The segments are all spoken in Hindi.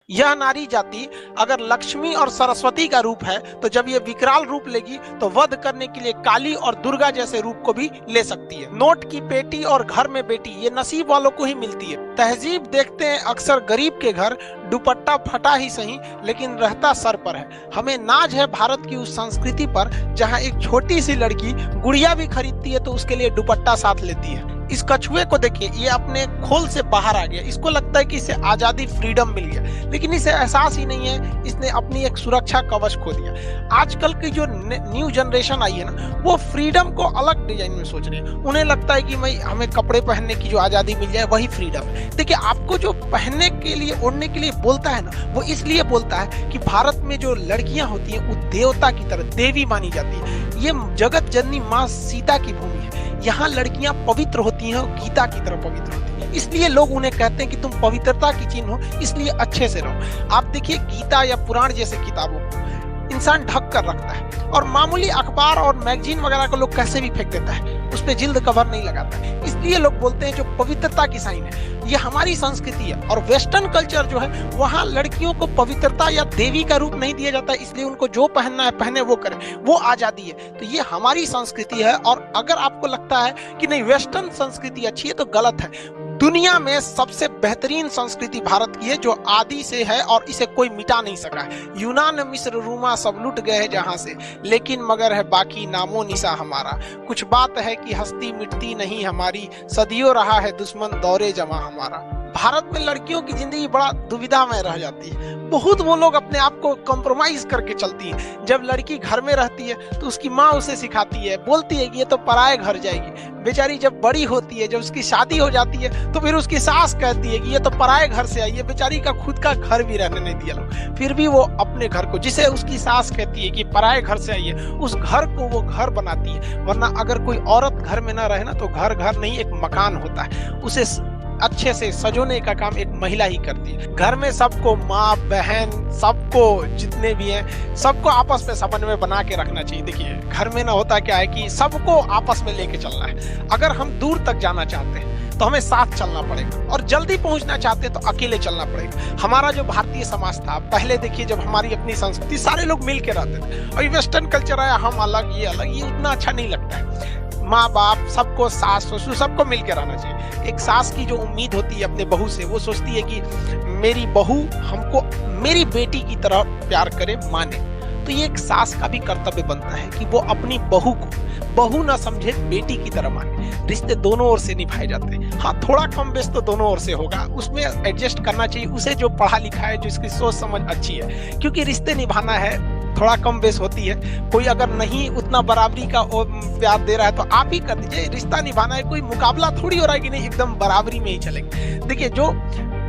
यह नारी जाति अगर लक्ष्मी और सरस्वती का रूप है तो जब ये विकराल रूप लेगी तो वध करने के लिए काली और दुर्गा जैसे रूप को भी ले सकती है। नोट की पेटी और घर में बेटी ये नसीब वालों को ही मिलती है। तहजीब देखते हैं अक्सर गरीब के घर, दुपट्टा फटा ही सही लेकिन रहता सर पर है। हमें नाज है भारत की उस संस्कृति पर जहां एक छोटी सी लड़की गुड़िया भी खरीदती है तो उसके लिए दुपट्टा साथ लेती है। इस कछुए को देखिए, ये अपने खोल से बाहर आ गया। इसको लगता है कि इसे आजादी, फ्रीडम मिल गया, लेकिन इसे एहसास ही नहीं है इसने अपनी एक सुरक्षा कवच खो दिया। आजकल की जो न्यू जनरेशन आई है ना, वो फ्रीडम को अलग डिजाइन में सोच रहे हैं। उन्हें लगता है कि भाई हमें कपड़े पहनने की जो आजादी मिल जाए वही फ्रीडम है। देखिए, आपको जो पहनने के लिए, ओढ़ने के लिए बोलता है ना, वो इसलिए बोलता है कि भारत में जो लड़कियां होती हैं वो देवता की तरह, देवी मानी जाती है। ये जगत जननी माँ सीता की भूमि है। यहाँ लड़कियां पवित्र होती हैं और गीता की तरह पवित्र होती हैं। इसलिए लोग उन्हें कहते हैं कि तुम पवित्रता की चिन्ह हो, इसलिए अच्छे से रहो। आप देखिए, गीता या पुराण जैसे किताबों को इंसान ढक कर रखता है और मामूली अखबार और मैगजीन वगैरह को लोग कैसे भी फेंक देता है, उस पर जिल्द कवर नहीं लगाता है। इसलिए लोग बोलते हैं जो पवित्रता की साइन है। ये हमारी संस्कृति है। और वेस्टर्न कल्चर जो है, वहाँ लड़कियों को पवित्रता या देवी का रूप नहीं दिया जाता, इसलिए उनको जो पहनना है पहने, वो करें, वो आजादी है। तो ये हमारी संस्कृति है। और अगर आपको लगता है कि नहीं वेस्टर्न संस्कृति अच्छी है तो गलत है। दुनिया में सबसे बेहतरीन संस्कृति भारत की है, जो आदि से है और इसे कोई मिटा नहीं सका है। यूनान, मिस्र, रोमा सब लुट गए हैं जहां से, लेकिन मगर है बाकी नामो निशा हमारा। कुछ बात है कि हस्ती मिटती नहीं हमारी, सदियों रहा है दुश्मन दौरे जमा हमारा। भारत में लड़कियों की जिंदगी बड़ा दुविधा में रह जाती है। बहुत वो लोग अपने आप को कॉम्प्रोमाइज करके चलती है। जब लड़की घर में रहती है तो उसकी माँ उसे सिखाती है, बोलती है कि ये तो पराये घर जाएगी। बेचारी जब बड़ी होती है, जब उसकी शादी हो जाती है, तो फिर उसकी सास कहती है कि ये तो पराये घर से आई है। बेचारी का खुद का घर भी रहने नहीं दिया लोग, फिर भी वो अपने घर को, जिसे उसकी सास कहती है कि पराये घर से आई है, उस घर को वो घर बनाती है। वरना अगर कोई औरत घर में ना रहे ना, तो घर घर नहीं एक मकान होता है। उसे अच्छे से सजोने का काम एक महिला ही करती है। घर में सबको, माँ बहन सबको, जितने भी हैं सबको आपस में समन्वय बना के रखना चाहिए। देखिए, घर में ना होता क्या है कि सबको आपस में लेके चलना है। अगर हम दूर तक जाना चाहते हैं तो हमें साथ चलना पड़ेगा, और जल्दी पहुंचना चाहते हैं तो अकेले चलना पड़ेगा। हमारा जो भारतीय समाज था पहले, देखिए जब हमारी अपनी संस्कृति, सारे लोग मिल के रहते थे, और वेस्टर्न कल्चर आया, हम अलग, ये अलग, ये उतना अच्छा नहीं लगता है। माँ बाप सबको, सास ससुर सबको मिल के रहना चाहिए। एक सास की जो उम्मीद होती है अपने बहू से, वो सोचती है कि मेरी बहू हमको मेरी बेटी की तरह प्यार करे, माने। तो ये एक सास का भी कर्तव्य बनता है कि वो अपनी बहू को बहू ना समझे, बेटी की तरह माने। रिश्ते दोनों ओर से निभाए जाते हैं। हाँ, थोड़ा कम बेस तो दोनों ओर से होगा, उसमें एडजस्ट करना चाहिए उसे, जो पढ़ा लिखा है, जो इसकी सोच समझ अच्छी है। क्योंकि रिश्ते निभाना है, थोड़ा कम बेस होती है। कोई अगर नहीं उतना बराबरी का प्यार दे रहा है तो आप ही कर दीजिए। रिश्ता निभाना है, कोई मुकाबला थोड़ी हो रहा है कि नहीं एकदम बराबरी में ही चलेंगे। देखिए, जो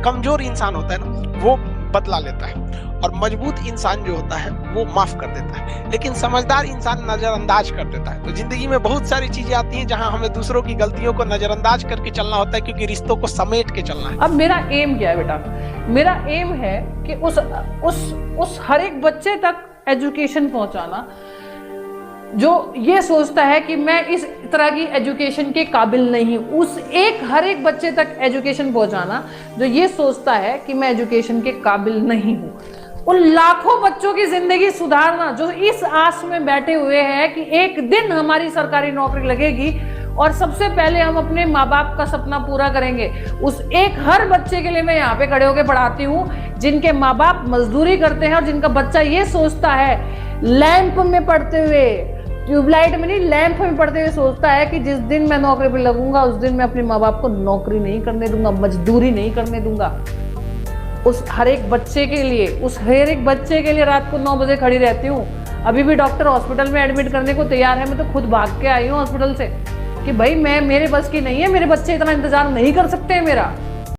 कमजोर इंसान होता है ना, वो बदला लेता है, और मजबूत इंसान जो होता है वो माफ कर देता है, लेकिन समझदार इंसान नजरअंदाज कर देता है। तो जिंदगी में बहुत सारी चीजें आती हैं जहां हमें दूसरों की गलतियों को नजरअंदाज करके चलना होता है, क्योंकि रिश्तों को समेट के चलना है। अब मेरा एम क्या है बेटा? मेरा एम है कि उस हर एक बच्चे तक एजुकेशन पहुंचाना, जो ये सोचता है कि मैं इस तरह की एजुकेशन के काबिल नहीं हूँ, हर एक बच्चे तक एजुकेशन पहुंचाना जो ये सोचता है कि मैं एजुकेशन के काबिल नहीं हूँ। उन लाखों बच्चों की जिंदगी सुधारना जो इस आस में बैठे हुए हैं कि एक दिन हमारी सरकारी नौकरी लगेगी और सबसे पहले हम अपने माँ बाप का सपना पूरा करेंगे। उस एक हर बच्चे के लिए मैं यहाँ पे खड़े होकर पढ़ाती हूँ, जिनके माँ बाप मजदूरी करते हैं और जिनका बच्चा ये सोचता है, लैंप में पढ़ते हुए, ट्यूबलाइट में नहीं, लैंप में पढ़ते हुए सोचता है कि जिस दिन मैं नौकरी पे लगूंगा उस दिन मैं अपने माँ बाप को नौकरी नहीं करने दूंगा, मजदूरी नहीं करने दूंगा। उस हर एक बच्चे के लिए रात को 9 बजे खड़ी रहती हूँ। अभी भी डॉक्टर हॉस्पिटल में एडमिट करने को तैयार है, मैं तो खुद भाग के आई हूँ हॉस्पिटल से कि भाई मेरे बस की नहीं है, मेरे बच्चे इतना इंतजार नहीं कर सकते मेरा।